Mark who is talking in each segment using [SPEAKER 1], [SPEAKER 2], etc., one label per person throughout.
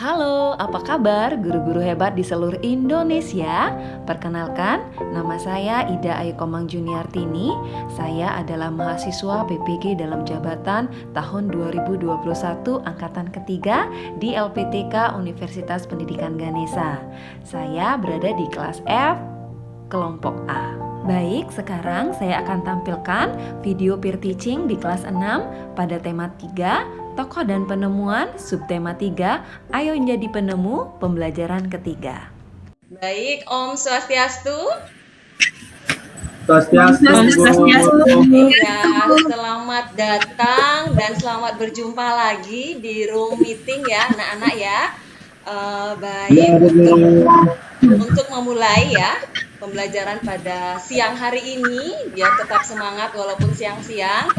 [SPEAKER 1] Halo, apa kabar guru-guru hebat di seluruh Indonesia? Perkenalkan, nama saya Ida Ayu Komang Juniartini. Saya adalah mahasiswa PPG dalam jabatan tahun 2021 angkatan ketiga di LPTK Universitas Pendidikan Ganesha. Saya berada di kelas F, kelompok A. Baik, sekarang saya akan tampilkan video peer teaching di kelas 6 pada tema 3, tokoh dan penemuan, subtema 3, ayo jadi penemu, pembelajaran ketiga.
[SPEAKER 2] Baik, Om Swastiastu.
[SPEAKER 3] Swastiastu.
[SPEAKER 2] Ya, selamat datang dan selamat berjumpa lagi di room meeting ya, anak-anak ya. Baik, untuk memulai ya pembelajaran pada siang hari ini, biar tetap semangat walaupun siang-siang.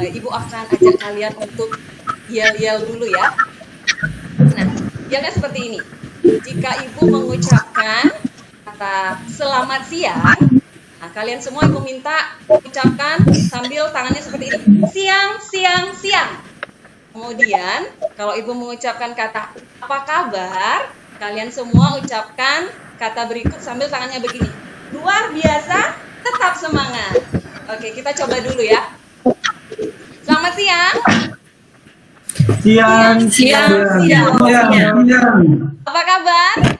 [SPEAKER 2] Ibu akan ajak kalian untuk yel-yel dulu ya. Nah, yelnya seperti ini. Jika ibu mengucapkan kata selamat siang, nah kalian semua ibu minta ucapkan sambil tangannya seperti ini. Siang, siang, siang. Kemudian, kalau ibu mengucapkan kata apa kabar, kalian semua ucapkan kata berikut sambil tangannya begini. Luar biasa, tetap semangat. Oke, kita coba dulu ya. Selamat siang.
[SPEAKER 3] Siang.
[SPEAKER 2] Apa kabar?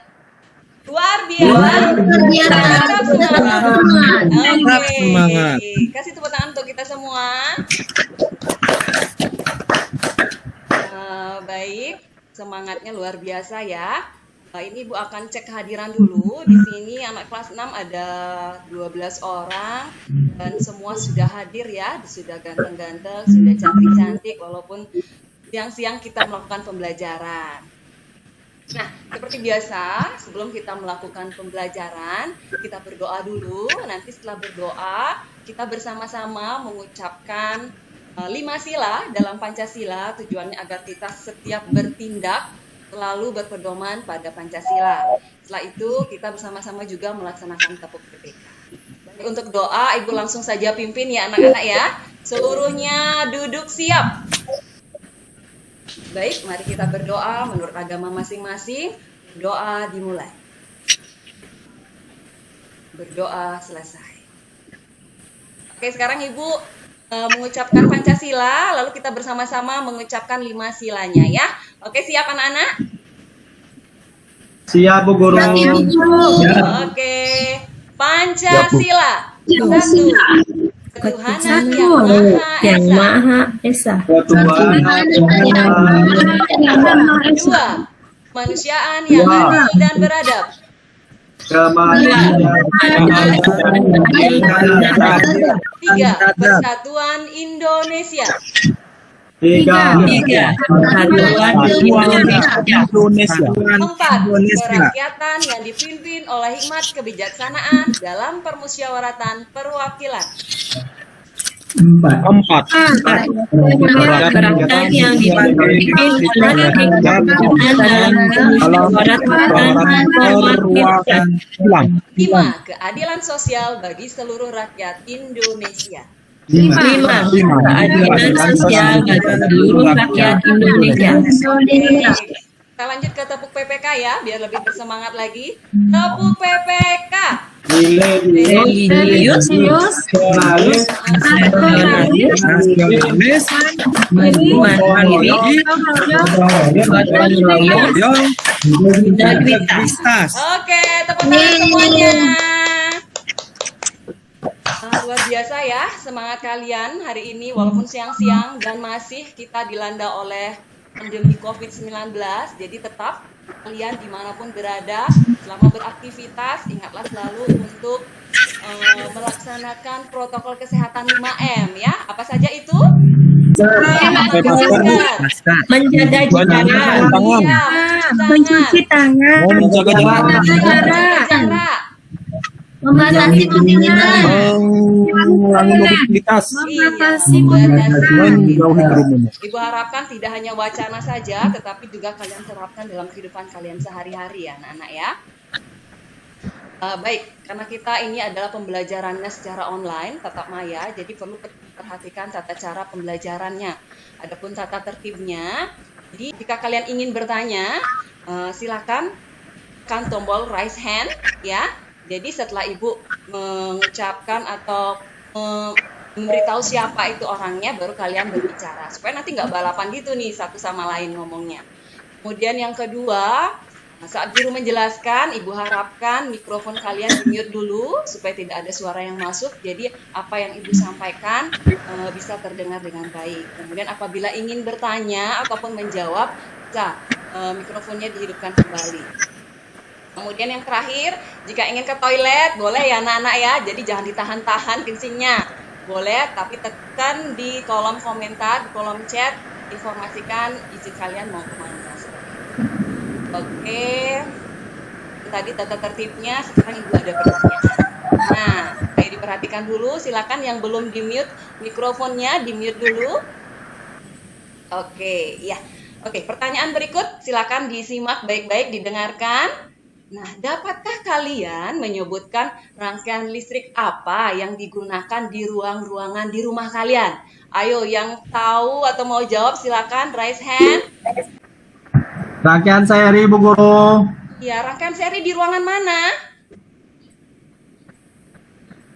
[SPEAKER 2] Luar biasa. Tetap semangat. Oke. Kasih tepuk tangan untuk kita semua. Baik, semangatnya luar biasa ya. Ini Ibu akan cek kehadiran dulu. Di sini anak kelas 6 ada 12 orang dan semua sudah hadir ya, sudah ganteng-ganteng, sudah cantik-cantik walaupun siang-siang kita melakukan pembelajaran. Nah, seperti biasa, sebelum kita melakukan pembelajaran, kita berdoa dulu. Nanti setelah berdoa, kita bersama-sama mengucapkan 5 sila dalam Pancasila, tujuannya agar kita setiap bertindak selalu berpedoman pada Pancasila. Setelah itu kita bersama-sama juga melaksanakan tepuk PPK. Untuk doa, Ibu langsung saja pimpin ya anak-anak ya. Seluruhnya duduk siap. Baik, mari kita berdoa menurut agama masing-masing. Doa dimulai. Berdoa selesai. Oke, sekarang Ibu mengucapkan Pancasila, lalu kita bersama-sama mengucapkan 5 silanya ya. Oke, siap anak-anak?
[SPEAKER 3] Siap, Bu Guru.
[SPEAKER 2] Oke, Pancasila. 1. Ketuhanan yang Maha Esa. 2. Kemanusiaan yang adil dan beradab. 3. Persatuan Indonesia.
[SPEAKER 3] 3.
[SPEAKER 2] Persatuan Indonesia. 4. Kerakyatan yang dipimpin oleh hikmat kebijaksanaan dalam permusyawaratan perwakilan.
[SPEAKER 3] 4.
[SPEAKER 4] Kerakyatan yang dipimpin oleh hikmat dalam permusyawaratan perwakilan.
[SPEAKER 2] 5. Keadilan sosial bagi seluruh rakyat Indonesia.
[SPEAKER 4] 5. Keadilan sosial bagi seluruh rakyat Indonesia.
[SPEAKER 2] Kita lanjut ke tepuk PPK ya, biar lebih bersemangat lagi. Tepuk PPK.
[SPEAKER 4] Religius,
[SPEAKER 3] Nasionalis,
[SPEAKER 4] integritas.
[SPEAKER 2] Oke, tepuk tangan semuanya. Luar biasa ya semangat kalian hari ini walaupun siang-siang dan masih kita dilanda oleh pandemi COVID-19. Jadi tetap kalian dimanapun berada selama beraktivitas ingatlah selalu untuk melaksanakan protokol kesehatan 5M ya. Apa saja itu?
[SPEAKER 4] Menjaga jarak,
[SPEAKER 2] Mencuci tangan,
[SPEAKER 4] menjaga
[SPEAKER 2] jarak,
[SPEAKER 4] membatasi kegiatan,
[SPEAKER 3] mengurangi mobilitas, menjauhi kerumunan.
[SPEAKER 2] Ibu harapkan tidak hanya wacana saja, tetapi juga kalian terapkan dalam kehidupan kalian sehari-hari ya, anak-anak ya. Baik, karena kita ini adalah pembelajarannya secara online, tatap maya, jadi perlu perhatikan tata cara pembelajarannya. Adapun tata tertibnya, Jadi jika kalian ingin bertanya, silakan tekan tombol raise hand ya. Jadi setelah Ibu mengucapkan atau memberitahu siapa itu orangnya, baru kalian berbicara. Supaya nanti nggak balapan gitu nih satu sama lain ngomongnya. Kemudian yang kedua, saat guru menjelaskan, Ibu harapkan mikrofon kalian di-mute dulu supaya tidak ada suara yang masuk. Jadi apa yang Ibu sampaikan bisa terdengar dengan baik. Kemudian apabila ingin bertanya ataupun menjawab, bisa mikrofonnya dihidupkan kembali. Kemudian yang terakhir, jika ingin ke toilet, boleh ya anak-anak ya. Jadi jangan ditahan-tahan kencingnya. Boleh, tapi tekan di kolom komentar, di kolom chat, informasikan izin kalian mau kemana. Oke, tadi tata tertibnya, sekarang Ibu ada pertanyaan. Nah, ayo diperhatikan dulu, silakan yang belum di-mute mikrofonnya, di-mute dulu. Oke, ya. Oke, pertanyaan berikut silakan disimak baik-baik, didengarkan. Nah, dapatkah kalian menyebutkan rangkaian listrik apa yang digunakan di ruang-ruangan di rumah kalian? Ayo, yang tahu atau mau jawab silakan raise hand.
[SPEAKER 3] Rangkaian seri Bu Guru
[SPEAKER 2] Ya, rangkaian seri di ruangan mana?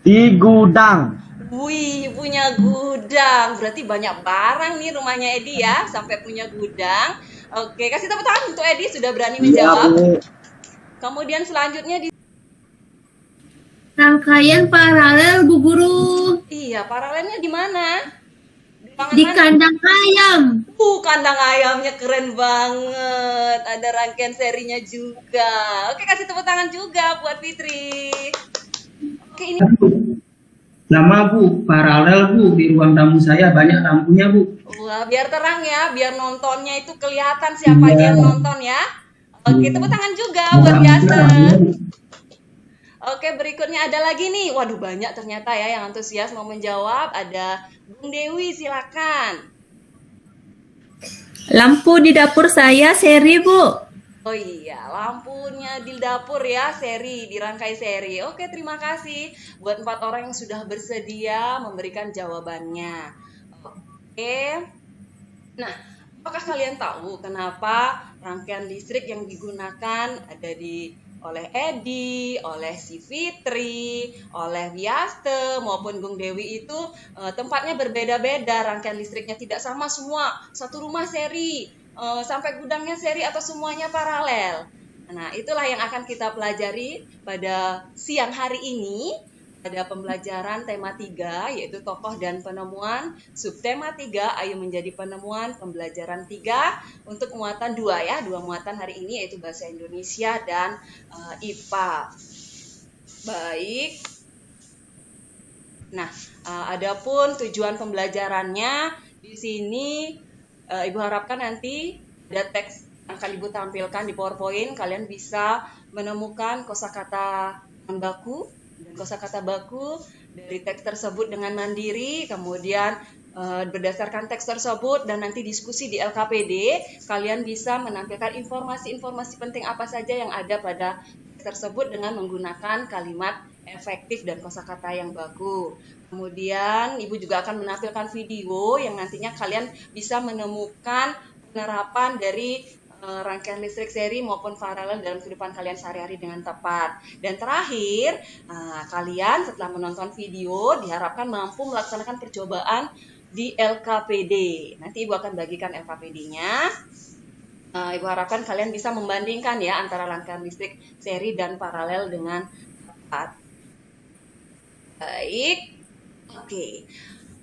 [SPEAKER 3] di gudang.
[SPEAKER 2] Wih, punya gudang. Berarti banyak barang nih rumahnya Edi ya, sampai punya gudang. Oke, kasih tepuk tangan untuk Edi sudah berani menjawab.
[SPEAKER 3] Bu.
[SPEAKER 2] Kemudian selanjutnya di
[SPEAKER 4] Rangkaian paralel Bu Guru.
[SPEAKER 2] iya, paralelnya di mana? Di ruangan
[SPEAKER 4] Di
[SPEAKER 2] mana?
[SPEAKER 4] kandang ayam.
[SPEAKER 2] Kandang ayamnya keren banget. Ada rangkaian serinya juga. Oke, kasih tepuk tangan juga buat Fitri. Oke, ini
[SPEAKER 3] Sama Bu, paralel Bu, di ruang tamu saya banyak lampunya Bu.
[SPEAKER 2] wah, biar terang ya, biar nontonnya itu kelihatan siapa aja yang nonton ya. Oke, tepuk tangan juga buat Yasen. Oke, berikutnya ada lagi nih. Waduh, banyak ternyata ya yang antusias mau menjawab. Ada Bung Dewi, silakan.
[SPEAKER 4] Lampu di dapur saya seri Bu.
[SPEAKER 2] Oh iya, lampunya di dapur ya, seri, dirangkai seri. Oke, terima kasih buat 4 orang yang sudah bersedia memberikan jawabannya. Oke. Nah, apakah kalian tahu kenapa rangkaian listrik yang digunakan ada oleh Edi, oleh si Fitri, oleh Wiaste maupun Bung Dewi itu tempatnya berbeda-beda, rangkaian listriknya tidak sama semua, satu rumah seri, sampai gudangnya seri atau semuanya paralel. Nah, itulah yang akan kita pelajari pada siang hari ini. Ada pembelajaran tema 3 yaitu tokoh dan penemuan, subtema 3 ayo menjadi penemuan, pembelajaran 3 untuk muatan 2 ya, 2 muatan hari ini yaitu bahasa Indonesia dan IPA. Baik. Nah, adapun tujuan pembelajarannya di sini Ibu harapkan nanti ada teks yang akan Ibu tampilkan di PowerPoint, kalian bisa menemukan kosakata baku dan kosakata baku dari teks tersebut dengan mandiri, kemudian berdasarkan teks tersebut dan nanti diskusi di LKPD, kalian bisa menampilkan informasi-informasi penting apa saja yang ada pada teks tersebut dengan menggunakan kalimat efektif dan kosakata yang baku. Kemudian Ibu juga akan menampilkan video yang nantinya kalian bisa menemukan penerapan dari rangkaian listrik seri maupun paralel dalam kehidupan kalian sehari-hari dengan tepat. Dan terakhir, kalian setelah menonton video diharapkan mampu melaksanakan percobaan di LKPD. Nanti Ibu akan bagikan LKPD-nya. Ibu harapkan kalian bisa membandingkan ya antara rangkaian listrik seri dan paralel dengan tepat. Baik. Oke.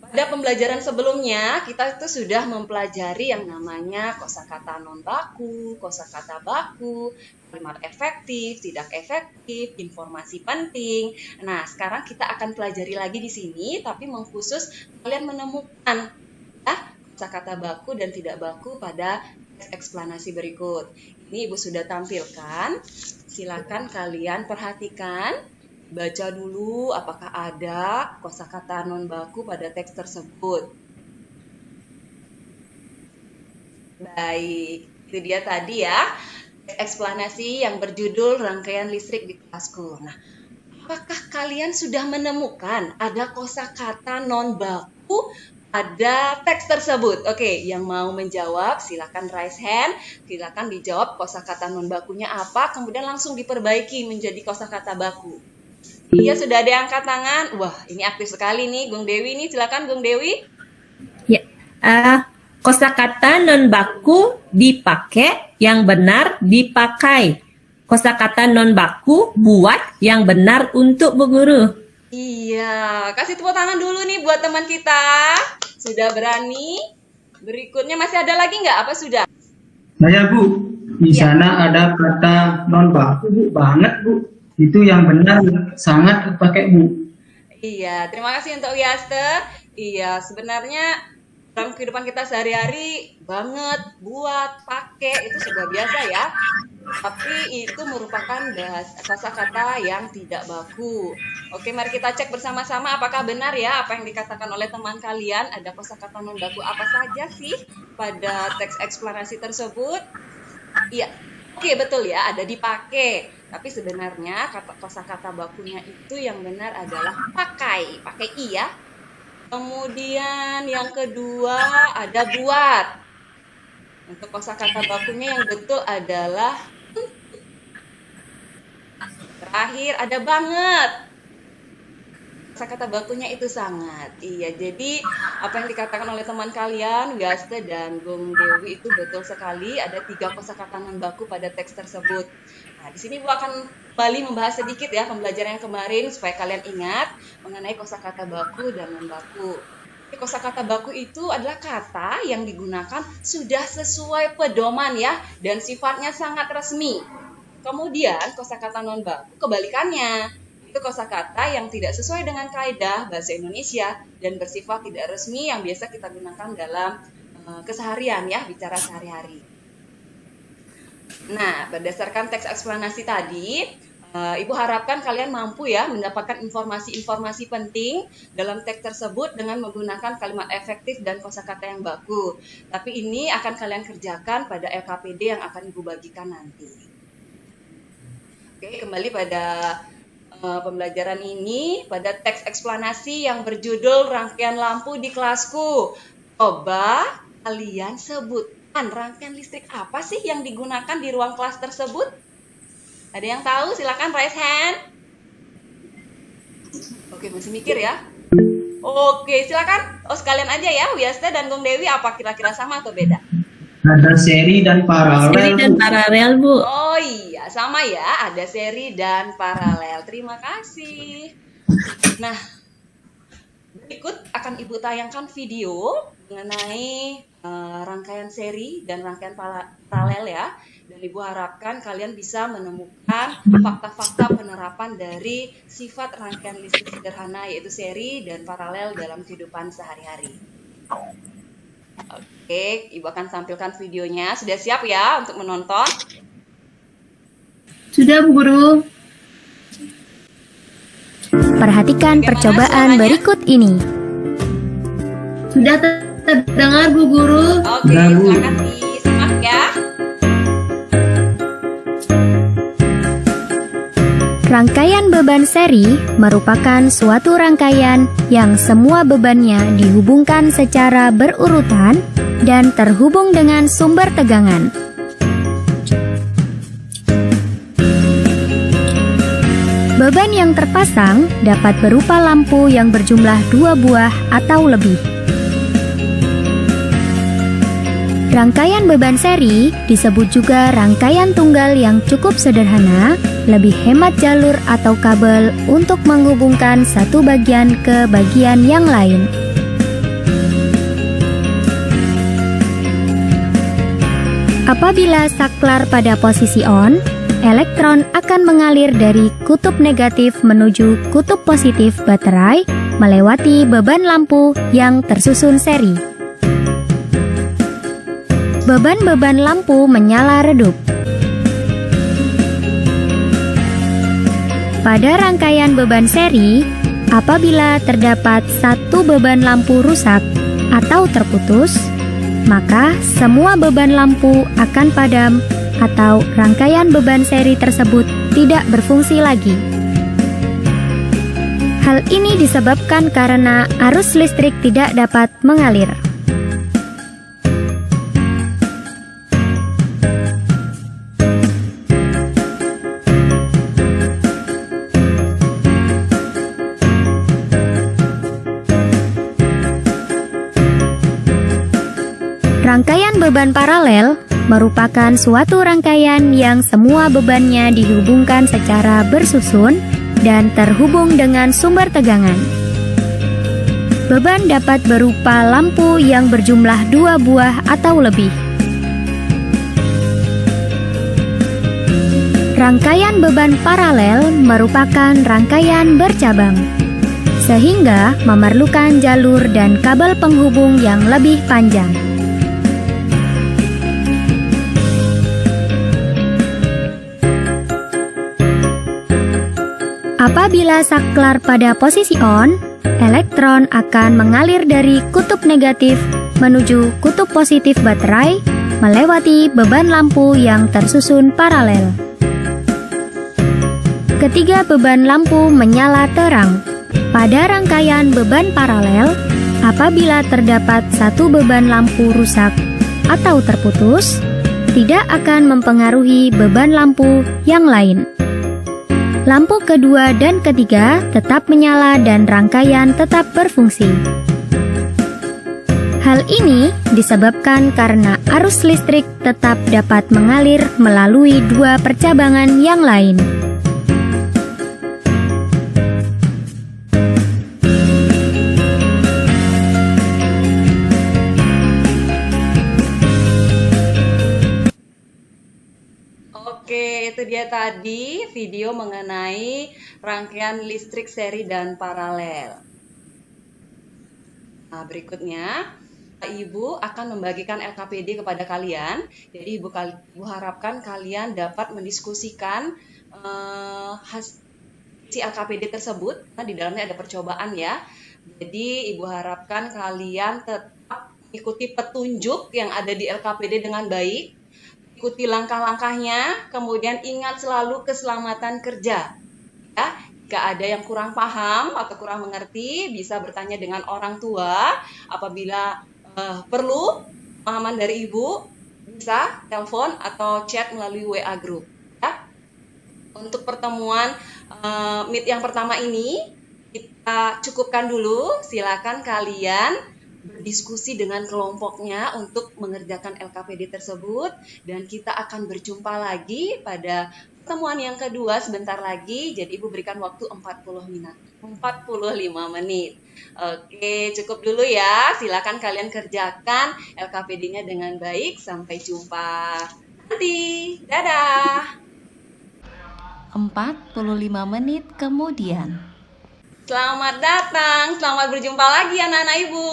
[SPEAKER 2] Pada pembelajaran sebelumnya, kita itu sudah mempelajari yang namanya kosakata non baku, kosakata baku, kalimat efektif, tidak efektif, informasi penting. Nah, sekarang kita akan pelajari lagi di sini, tapi mengkhusus kalian menemukan ya, kosakata baku dan tidak baku pada eksplanasi berikut. Ini Ibu sudah tampilkan. Silakan kalian perhatikan. Baca dulu apakah ada kosakata non baku pada teks tersebut. Baik, itu dia tadi ya eksplanasi yang berjudul rangkaian listrik di kelasku. Nah, apakah kalian sudah menemukan ada kosakata non baku pada teks tersebut? Oke, yang mau menjawab silakan raise hand, silakan dijawab kosakata non bakunya apa, kemudian langsung diperbaiki menjadi kosakata baku. Iya, sudah ada yang angkat tangan. Wah, ini aktif sekali nih, Gung Dewi nih. Silakan, Gung Dewi.
[SPEAKER 4] Ya. Kosakata non baku dipakai, yang benar dipakai. Kosakata non baku buat, yang benar untuk Bu Guru.
[SPEAKER 2] Iya, kasih tepuk tangan dulu nih buat teman kita. Sudah berani. Berikutnya masih ada lagi nggak? Apa sudah?
[SPEAKER 3] Saya Bu, di sana ada kata non baku Bu, banget Bu. Itu yang benar sangat dipakai Bu.
[SPEAKER 2] Iya, terima kasih untuk Wiaster. Iya, sebenarnya dalam kehidupan kita sehari-hari banget, buat, pakai itu sudah biasa ya. Tapi itu merupakan kosakata yang tidak baku. Oke, mari kita cek bersama-sama apakah benar ya apa yang dikatakan oleh teman kalian. Ada kosakata non baku apa saja sih pada teks eksplanasi tersebut? Iya, oke betul ya, ada dipakai. Tapi sebenarnya kosakata bakunya itu yang benar adalah pakai. Pakai i ya. Kemudian yang kedua ada buat. Untuk kosakata bakunya yang betul adalah terakhir ada banget. Kosakata bakunya itu sangat. Iya, jadi apa yang dikatakan oleh teman kalian, Gaste dan Gung Dewi itu betul sekali. Ada 3 kosakata non baku pada teks tersebut. Nah, di sini Bu akan kembali membahas sedikit ya pembelajaran yang kemarin supaya kalian ingat mengenai kosakata baku dan non baku. Kosakata baku itu adalah kata yang digunakan sudah sesuai pedoman ya dan sifatnya sangat resmi. Kemudian kosakata non baku kebalikannya. Itu kosakata yang tidak sesuai dengan kaidah bahasa Indonesia dan bersifat tidak resmi yang biasa kita gunakan dalam keseharian ya, bicara sehari-hari. Nah, berdasarkan teks eksplanasi tadi, Ibu harapkan kalian mampu ya mendapatkan informasi-informasi penting dalam teks tersebut dengan menggunakan kalimat efektif dan kosakata yang baku. Tapi ini akan kalian kerjakan pada LKPD yang akan Ibu bagikan nanti. Oke, kembali pada pembelajaran ini pada teks eksplanasi yang berjudul rangkaian lampu di kelasku. Coba kalian sebutkan rangkaian listrik apa sih yang digunakan di ruang kelas tersebut? Ada yang tahu? Silakan raise hand. Oke, masih mikir ya. Oke, silakan. Oh, sekalian aja ya, Wiasta dan Gung Dewi, apa kira-kira sama atau beda?
[SPEAKER 3] Ada seri dan paralel.
[SPEAKER 4] Seri dan paralel, Bu.
[SPEAKER 2] Oh iya, sama ya. Ada seri dan paralel. Terima kasih. Nah, berikut akan Ibu tayangkan video mengenai rangkaian seri dan rangkaian paralel ya. Dan Ibu harapkan kalian bisa menemukan fakta-fakta penerapan dari sifat rangkaian listrik sederhana yaitu seri dan paralel dalam kehidupan sehari-hari. Oke, Ibu akan tampilkan videonya. Sudah siap ya untuk menonton?
[SPEAKER 4] Sudah, Bu Guru.
[SPEAKER 5] Perhatikan
[SPEAKER 2] Bagaimana
[SPEAKER 5] percobaan
[SPEAKER 2] suaranya?
[SPEAKER 5] berikut ini.
[SPEAKER 4] Sudah terdengar, Bu Guru.
[SPEAKER 2] Oke,
[SPEAKER 3] Sudah, Bu.
[SPEAKER 2] silakan disimak ya.
[SPEAKER 5] Rangkaian beban seri merupakan suatu rangkaian yang semua bebannya dihubungkan secara berurutan dan terhubung dengan sumber tegangan. Beban yang terpasang dapat berupa lampu yang berjumlah 2 buah atau lebih. Rangkaian beban seri disebut juga rangkaian tunggal yang cukup sederhana, lebih hemat jalur atau kabel untuk menghubungkan satu bagian ke bagian yang lain. Apabila saklar pada posisi on, elektron akan mengalir dari kutub negatif menuju kutub positif baterai melewati beban lampu yang tersusun seri. Beban-beban lampu menyala redup. Pada rangkaian beban seri, apabila terdapat satu beban lampu rusak atau terputus, maka semua beban lampu akan padam atau rangkaian beban seri tersebut tidak berfungsi lagi. Hal ini disebabkan karena arus listrik tidak dapat mengalir. Rangkaian beban paralel merupakan suatu rangkaian yang semua bebannya dihubungkan secara bersusun dan terhubung dengan sumber tegangan. Beban dapat berupa lampu yang berjumlah 2 buah atau lebih. Rangkaian beban paralel merupakan rangkaian bercabang, sehingga memerlukan jalur dan kabel penghubung yang lebih panjang. Apabila saklar pada posisi on, elektron akan mengalir dari kutub negatif menuju kutub positif baterai melewati beban lampu yang tersusun paralel. Ketika beban lampu menyala terang pada rangkaian beban paralel, apabila terdapat satu beban lampu rusak atau terputus, tidak akan mempengaruhi beban lampu yang lain. Lampu kedua dan ketiga tetap menyala dan rangkaian tetap berfungsi. Hal ini disebabkan karena arus listrik tetap dapat mengalir melalui dua percabangan yang lain.
[SPEAKER 2] Oke, itu dia tadi video mengenai rangkaian listrik seri dan paralel. Nah, berikutnya Ibu akan membagikan LKPD kepada kalian. Jadi Ibu harapkan kalian dapat mendiskusikan si LKPD tersebut. Nah, di dalamnya ada percobaan ya. Jadi Ibu harapkan kalian tetap ikuti petunjuk yang ada di LKPD dengan baik. Ikuti langkah-langkahnya, kemudian ingat selalu keselamatan kerja. Ya, jika ada yang kurang paham atau kurang mengerti, bisa bertanya dengan orang tua. Apabila perlu pemahaman dari Ibu, bisa telepon atau chat melalui WA group. Ya. Untuk pertemuan meet yang pertama ini, kita cukupkan dulu. Silakan kalian berdiskusi dengan kelompoknya untuk mengerjakan LKPD tersebut, dan kita akan berjumpa lagi pada pertemuan yang kedua sebentar lagi. Jadi Ibu berikan waktu 45 menit. Oke, cukup dulu ya. Silakan kalian kerjakan LKPD-nya dengan baik. Sampai jumpa nanti. Dadah.
[SPEAKER 1] 45 menit kemudian.
[SPEAKER 2] Selamat datang, selamat berjumpa lagi anak-anak Ibu.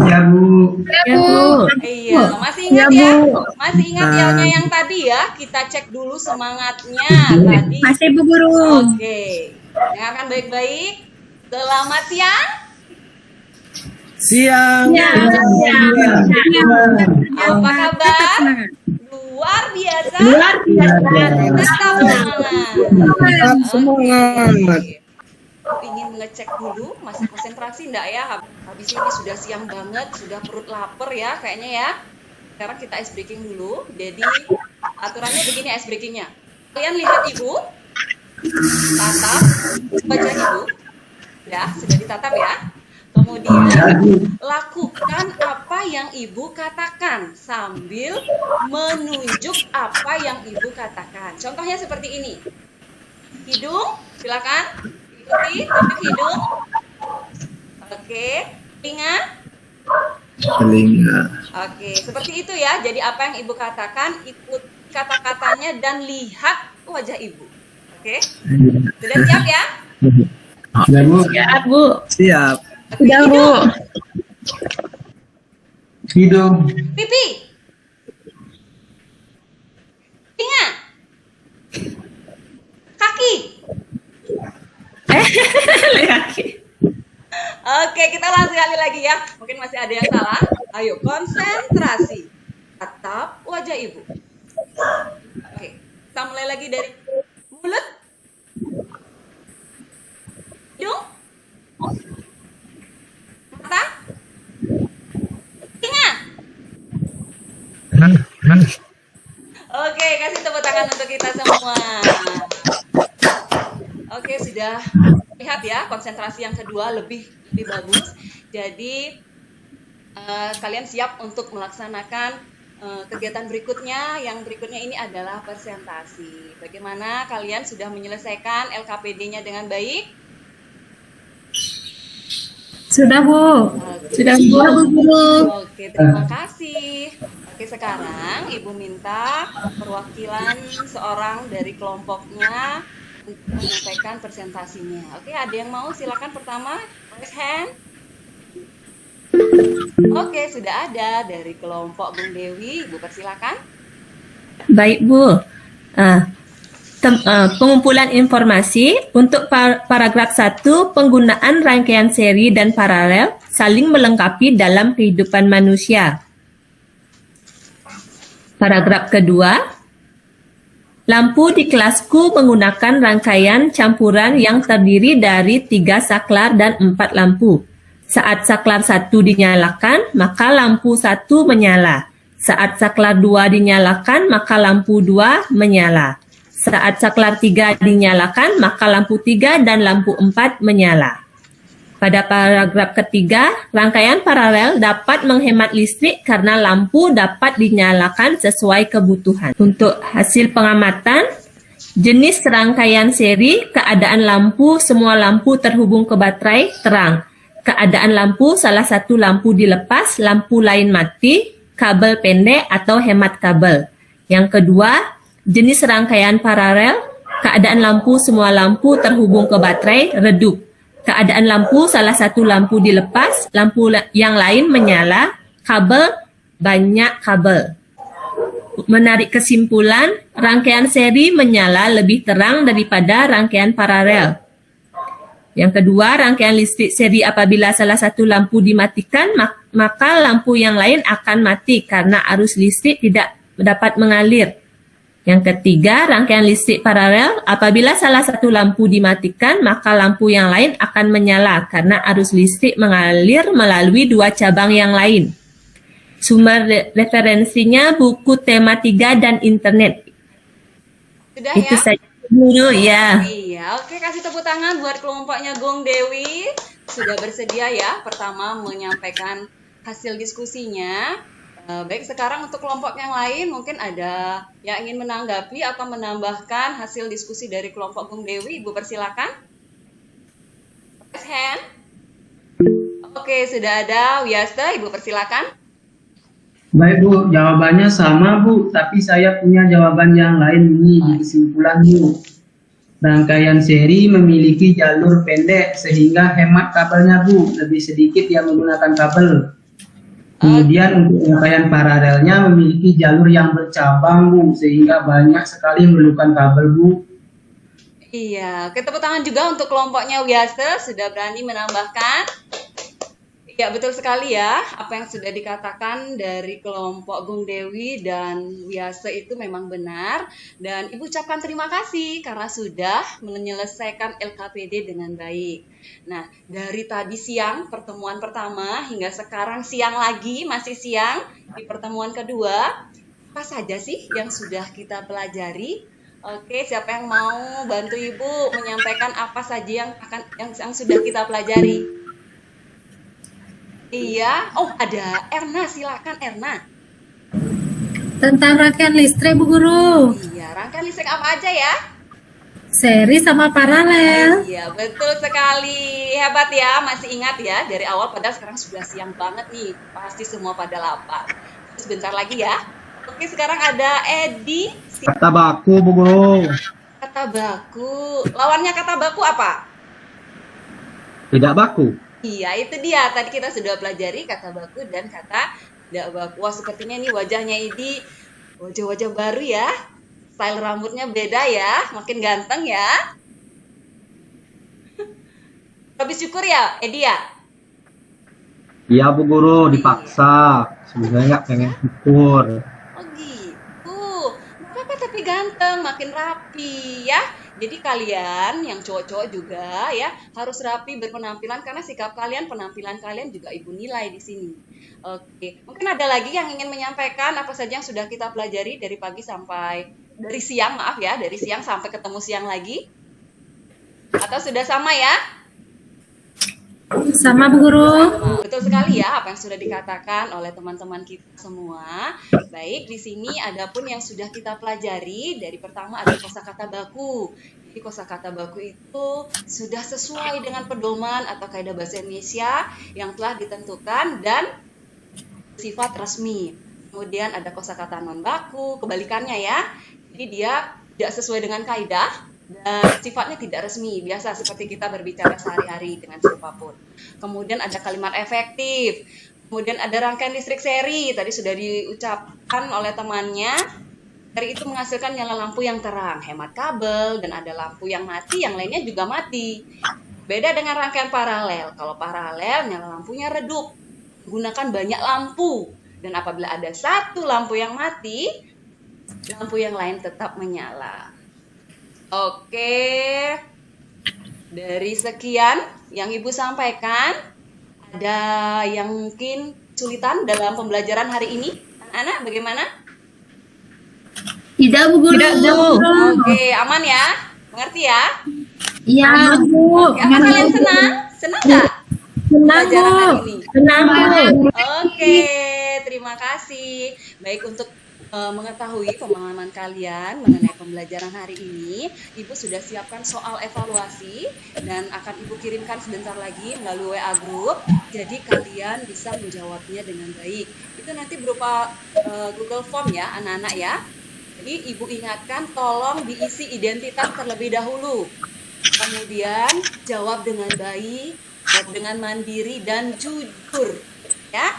[SPEAKER 3] Ya Bu.
[SPEAKER 4] Ya, Bu.
[SPEAKER 2] Iya, masih ingat ya? Masih ingat yelnya yang tadi ya? Kita cek dulu semangatnya tadi.
[SPEAKER 4] Masih Bu Guru.
[SPEAKER 2] Oke, dengarkan baik-baik. Selamat siang.
[SPEAKER 3] Siang.
[SPEAKER 2] Apa kabar? Luar biasa. Tetap semangat.
[SPEAKER 3] Semangat.
[SPEAKER 2] Ingin ngecek dulu masih konsentrasi enggak ya? Habis ini sudah siang banget, sudah perut lapar ya kayaknya ya. Sekarang kita ice breaking dulu. Jadi aturannya begini ice breakingnya. Kalian lihat Ibu, tatap wajah Ibu. Ya, sudah ditatap ya. Kemudian lakukan apa yang Ibu katakan sambil menunjuk apa yang Ibu katakan. Contohnya seperti ini. Hidung, silakan. Ikuti, tunjuk hidung. Oke, telinga.
[SPEAKER 3] Telinga.
[SPEAKER 2] Oke, seperti itu ya. Jadi apa yang Ibu katakan, ikut kata-katanya dan lihat wajah Ibu. Oke, sudah siap ya?
[SPEAKER 3] Ya Bu.
[SPEAKER 4] Siap, Bu.
[SPEAKER 3] Siap.
[SPEAKER 2] Sudah Bu.
[SPEAKER 3] Hidung.
[SPEAKER 2] Pipi. Telinga. Kaki. Oke, kita ulang sekali lagi ya. Mungkin masih ada yang salah. Ayo, konsentrasi. Tatap wajah Ibu. Oke, kita mulai lagi dari mulut. kasih tepuk tangan untuk kita semua. Oke, sudah lihat ya, konsentrasi yang kedua lebih bagus. Jadi kalian siap untuk melaksanakan kegiatan berikutnya. Yang berikutnya ini adalah presentasi. Bagaimana kalian sudah menyelesaikan LKPD-nya dengan baik?
[SPEAKER 4] Sudah, Bu. Sudah, Bu, Guru.
[SPEAKER 2] Oke, terima kasih. Oke, sekarang Ibu minta perwakilan seorang dari kelompoknya untuk menyampaikan presentasinya. Oke, ada yang mau? Silakan pertama, raise hand. Oke, sudah ada dari kelompok Bung Dewi. Ibu persilakan.
[SPEAKER 4] Baik, Bu. Pengumpulan informasi untuk paragraf 1, penggunaan rangkaian seri dan paralel saling melengkapi dalam kehidupan manusia. Paragraf kedua, lampu di kelasku menggunakan rangkaian campuran yang terdiri dari 3 saklar dan 4 lampu. Saat saklar 1 dinyalakan, maka lampu 1 menyala. Saat saklar 2 dinyalakan, maka lampu 2 menyala. Saat saklar 3 dinyalakan, maka lampu 3 dan lampu 4 menyala. Pada paragraf ketiga, rangkaian paralel dapat menghemat listrik karena lampu dapat dinyalakan sesuai kebutuhan. Untuk hasil pengamatan, jenis rangkaian seri, keadaan lampu, semua lampu terhubung ke baterai, terang. Keadaan lampu, salah satu lampu dilepas, lampu lain mati, kabel pendek atau hemat kabel. Yang kedua, jenis rangkaian paralel, keadaan lampu, semua lampu terhubung ke baterai, redup. Keadaan lampu, salah satu lampu dilepas, lampu yang lain menyala, kabel, banyak kabel. Menarik kesimpulan, rangkaian seri menyala lebih terang daripada rangkaian paralel. Yang kedua, rangkaian listrik seri apabila salah satu lampu dimatikan, maka lampu yang lain akan mati karena arus listrik tidak dapat mengalir. Yang ketiga, rangkaian listrik paralel, apabila salah satu lampu dimatikan, maka lampu yang lain akan menyala karena arus listrik mengalir melalui 2 cabang yang lain. Sumber referensinya buku tema 3 dan internet.
[SPEAKER 2] Sudah
[SPEAKER 4] Itu
[SPEAKER 2] ya?
[SPEAKER 4] saja, Guru, ya.
[SPEAKER 2] Iya, oke, kasih tepuk tangan buat kelompoknya Gong Dewi. Sudah bersedia ya, pertama menyampaikan hasil diskusinya. Baik, sekarang untuk kelompok yang lain mungkin ada yang ingin menanggapi atau menambahkan hasil diskusi dari kelompok Bung Dewi. Ibu persilakan. Raise hand. Oke, sudah ada. Wiasta, Ibu persilakan.
[SPEAKER 3] Baik Bu, jawabannya sama Bu, tapi saya punya jawaban yang lain ini di kesimpulan Bu. Rangkaian seri memiliki jalur pendek sehingga hemat kabelnya Bu, lebih sedikit yang menggunakan kabel. Kemudian untuk rangkaian paralelnya memiliki jalur yang bercabang Bu, sehingga banyak sekali memerlukan kabel Bu.
[SPEAKER 2] Iya, oke, tepuk tangan juga untuk kelompoknya Wiasta sudah berani menambahkan. Ya, betul sekali ya, apa yang sudah dikatakan dari kelompok Bung Dewi dan Wiasa itu memang benar. Dan Ibu ucapkan terima kasih karena sudah menyelesaikan LKPD dengan baik. Nah, dari tadi siang pertemuan pertama hingga sekarang siang lagi, masih siang di pertemuan kedua, apa saja sih yang sudah kita pelajari? Oke, siapa yang mau bantu Ibu menyampaikan apa saja yang sudah kita pelajari? Iya, oh ada Erna, silakan Erna.
[SPEAKER 6] Tentang rangkaian listrik, Bu Guru.
[SPEAKER 2] Iya, rangkaian listrik apa aja ya?
[SPEAKER 6] Seri sama paralel.
[SPEAKER 2] Iya, betul sekali. Hebat ya, masih ingat ya dari awal, padahal sekarang sudah siang banget nih. Pasti semua pada lapar. Sebentar lagi ya. Oke, sekarang ada Edi.
[SPEAKER 3] Kata baku Bu Guru.
[SPEAKER 2] Kata baku. Lawannya kata baku apa?
[SPEAKER 3] Tidak baku.
[SPEAKER 2] Iya, itu dia. Tadi kita sudah pelajari kata baku dan kata tidak baku. Wah, sepertinya ini wajahnya Edi wajah-wajah baru ya. Style rambutnya beda ya, makin ganteng ya. Habis syukur ya, Edi ya?
[SPEAKER 3] Iya Bu Guru, dipaksa. Sebenarnya nggak pengen syukur.
[SPEAKER 2] Oh gitu. Nggak apa-apa tapi ganteng, makin rapi ya. Jadi kalian yang cowok-cowok juga ya harus rapi berpenampilan karena sikap kalian, penampilan kalian juga Ibu nilai di sini. Oke, mungkin ada lagi yang ingin menyampaikan apa saja yang sudah kita pelajari dari pagi sampai dari siang, maaf ya, dari siang sampai ketemu siang lagi? Atau sudah sama ya?
[SPEAKER 6] Sama Bu Guru.
[SPEAKER 2] Betul sekali ya apa yang sudah dikatakan oleh teman-teman kita semua. Baik, di sini ada pun yang sudah kita pelajari. Dari pertama ada kosakata baku. Jadi kosakata baku itu sudah sesuai dengan pedoman atau kaidah bahasa Indonesia yang telah ditentukan dan sifat resmi. Kemudian ada kosakata non baku, kebalikannya ya. Jadi dia tidak sesuai dengan kaidah dan sifatnya tidak resmi, biasa seperti kita berbicara sehari-hari dengan siapapun. Kemudian ada kalimat efektif, kemudian ada rangkaian listrik seri, tadi sudah diucapkan oleh temannya. Seri itu menghasilkan nyala lampu yang terang, hemat kabel, dan ada lampu yang mati, yang lainnya juga mati. Beda dengan rangkaian paralel, kalau paralel nyala lampunya redup, gunakan banyak lampu, dan apabila ada satu lampu yang mati, lampu yang lain tetap menyala. Oke, dari sekian yang Ibu sampaikan, ada yang mungkin kesulitan dalam pembelajaran hari ini? Anak, bagaimana?
[SPEAKER 6] Tidak Bu Guru.
[SPEAKER 4] Tidak, Bu.
[SPEAKER 2] Oke, aman ya? Mengerti ya?
[SPEAKER 6] Iya Bu.
[SPEAKER 2] Oke, apa kalian senang? Senang nggak?
[SPEAKER 6] Senang
[SPEAKER 2] Pelajaran hari
[SPEAKER 6] Bu.
[SPEAKER 2] ini?
[SPEAKER 4] Senang, Bu.
[SPEAKER 2] Oke, terima kasih. Baik, untuk mengetahui pemahaman kalian mengenai pembelajaran hari ini, Ibu sudah siapkan soal evaluasi dan akan Ibu kirimkan sebentar lagi melalui WA Group. Jadi kalian bisa menjawabnya dengan baik. Itu nanti berupa Google Form ya, anak-anak ya. Jadi Ibu ingatkan tolong diisi identitas terlebih dahulu. Kemudian jawab dengan baik, jawab dengan mandiri dan jujur. Ya.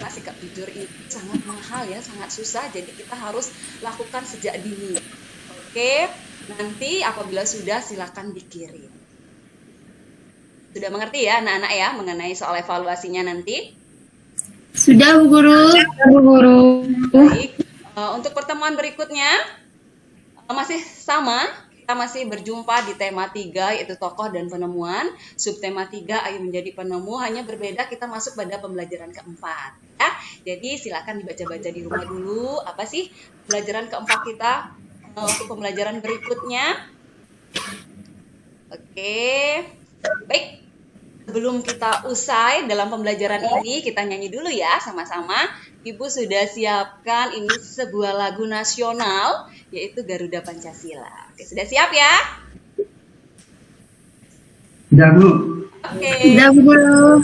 [SPEAKER 2] Sikap jujur itu sangat mahal ya, sangat susah, jadi kita harus lakukan sejak dini. Oke, nanti apabila sudah silakan dikirim. Sudah mengerti ya anak-anak ya mengenai soal evaluasinya nanti?
[SPEAKER 6] Sudah Bu Guru. Bu Guru.
[SPEAKER 2] Baik, untuk pertemuan berikutnya masih sama. Kita masih berjumpa di tema 3 yaitu tokoh dan penemuan. Subtema 3 ayo menjadi penemu, hanya berbeda kita masuk pada pembelajaran keempat ya. Jadi silakan dibaca-baca di rumah dulu apa sih pembelajaran keempat kita untuk pembelajaran berikutnya. Oke. Baik. Sebelum kita usai dalam pembelajaran ini, kita nyanyi dulu ya sama-sama. Ibu sudah siapkan ini sebuah lagu nasional, yaitu Garuda Pancasila. Oke, sudah siap ya?
[SPEAKER 3] Sudah Bu.
[SPEAKER 2] Oke.
[SPEAKER 6] Sudah Bu Guru.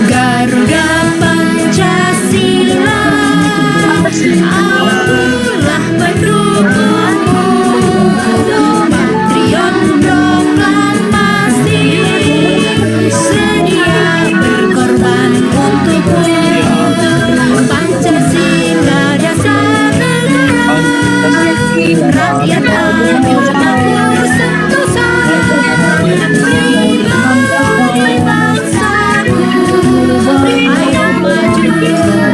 [SPEAKER 5] Garuda Pancasila, akulah pendukungmu, patriot proklamasi, sedia berkorban untukmu. Pancasila dasar negara, rakyat adil makmur sentosa, bangkai bangsaku. Ayo maju,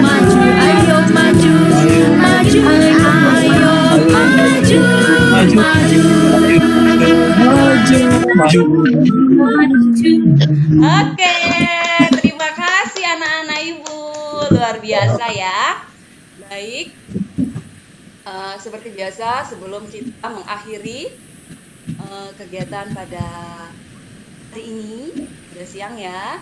[SPEAKER 5] maju, ayo maju, maju, ayo maju, maju, maju.
[SPEAKER 2] Oke, terima kasih anak-anak Ibu, luar biasa ya. Baik, seperti biasa sebelum kita mengakhiri kegiatan pada hari ini, sudah siang ya.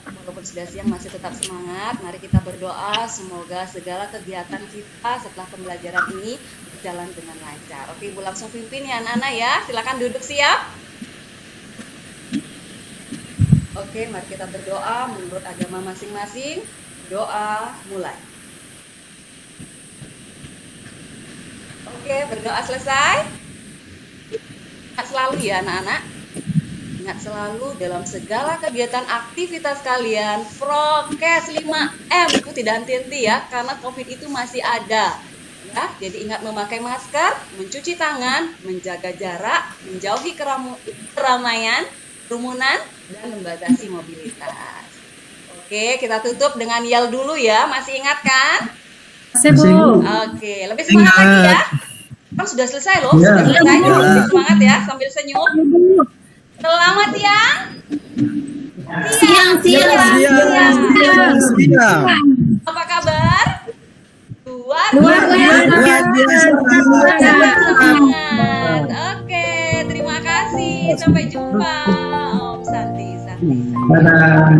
[SPEAKER 2] Walaupun sudah siang masih tetap semangat. Mari kita berdoa semoga segala kegiatan kita setelah pembelajaran ini berjalan dengan lancar. Oke, Ibu langsung pimpin ya anak-anak ya. Silakan duduk siap. Oke, mari kita berdoa menurut agama masing-masing. Doa mulai. Oke, berdoa selesai. Ingat selalu ya anak-anak. Ingat selalu dalam segala kegiatan aktivitas kalian, prokes 5M itu tidak henti-henti ya, karena COVID itu masih ada. Ya, jadi ingat memakai masker, mencuci tangan, menjaga jarak, menjauhi keramaian, kerumunan, dan membatasi mobilitas. Oke, kita tutup dengan yel dulu ya, masih ingat kan?
[SPEAKER 6] Masih Bu.
[SPEAKER 2] Oke, lebih semangat lagi ya. Sekarang sudah selesai loh,
[SPEAKER 3] Ya.
[SPEAKER 2] sudah selesai.
[SPEAKER 7] Ya.
[SPEAKER 2] Lebih semangat ya sambil senyum. Selamat siang.
[SPEAKER 6] Siang, siang.
[SPEAKER 7] Siang.
[SPEAKER 2] Apa kabar? Luar
[SPEAKER 6] biasa.
[SPEAKER 2] Semangat. Oke, terima kasih. Sampai jumpa. Om Santi, Santi.
[SPEAKER 3] Dadah.